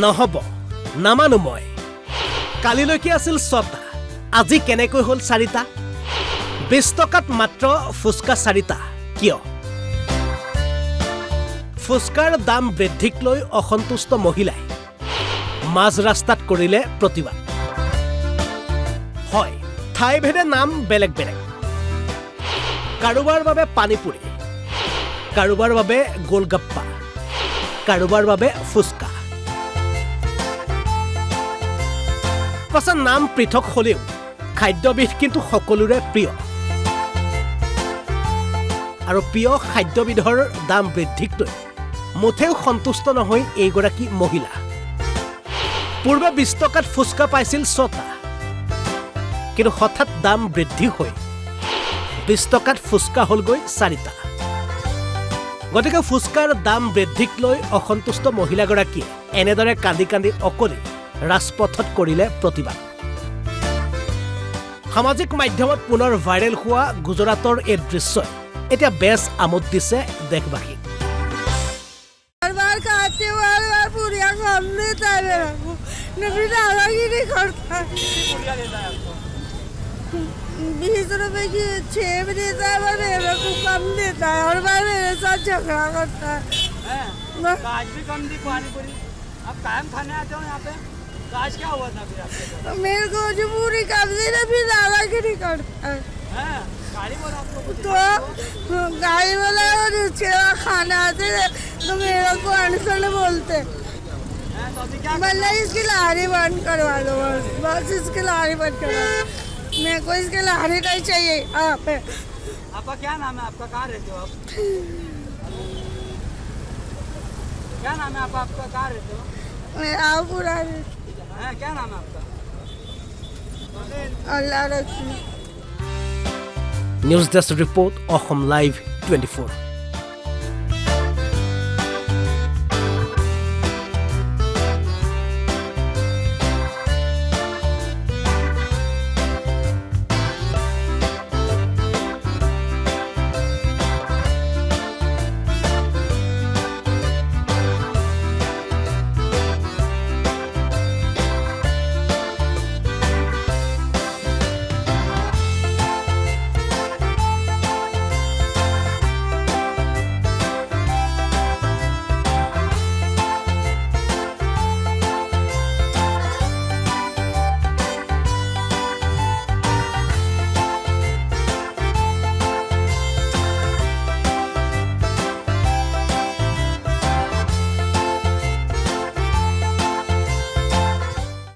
নহ'ব নামানো মই কালিলৈকে আছিল 6টা আজি কেনেকৈ হ'ল 4টা 20 টকাত মাত্ৰ ফুচকা 4টা কিয় ফুচকাৰ দাম বৃদ্ধিক লৈ অসন্তুষ্ট মহিলাই মাজ ৰাস্তাত কৰিলে প্ৰতিবাদ হয় ঠাইভেদে নাম বেলেগ বেলেগ কাৰোবাৰ বাবে পানীপুৰি কাৰোবাৰ বাবে গোলগাপ্পা কাৰোবাৰ বাবে ফুচকা পাছে নাম পৃথক হ'লেও খাদ্যবিধ কিন্তু সকলোৰে প্ৰিয় আৰু প্ৰিয় খাদ্যবিধৰ দাম বৃদ্ধিক লৈ মুঠেও সন্তুষ্ট নহয় এইগৰাকী মহিলা পূৰ্বে 20 টকাত ফুচকা পাইছিল 6টা কিন্তু হঠাৎ দাম বৃদ্ধি হৈ 20 টকাত ফুচকা হ'লগৈ 4টা গতিকে ফুচকাৰ দাম বৃদ্ধিক লৈ অসন্তুষ্ট মহিলাগৰাকীয়ে এনেদৰে কান্দি কান্দি অকলে ৰাজপথত কৰিলে প্ৰতিবাদ সামাজিক মাধ্যমত পুনৰ ভাইৰেল হোৱা গুজৰাটৰ এই দৃশ্যই এতিয়া বেছ আমোদ দিছে দেশবাসীক पूरिया कम देता है मेरा को नबी डाला ही नहीं करता 20 रुपए की 6 भी देता है पर मेरे को कम देता है और मैं मेरे साथ झगड़ा करता है आज भी कम दी पानी पूरी अब कायम खाने आते हो यहाँ पे तो आज क्या हुआ था फिर आपके मेरे को जो पूरी कम दी ना फिर डाला ही नहीं करता है गाड़ी बोला आपको तो गाड़ी वाला और उसके बाद खाना आते तो मेरे को अनसन बोलते तो अभी क्या मतलब इसकी लारी बंद करवा दो बस इसकी लारी बंद करवा दो मेरे को इसकी लारी नहीं चाहिए आप आपका क्या नाम है आपका कहाँ रहते हो आप क्या नाम है आपका कहाँ रहते हो मैं आओ पूरा क्या नाम है आपका अल्लाह रखी news desk report Assam live 24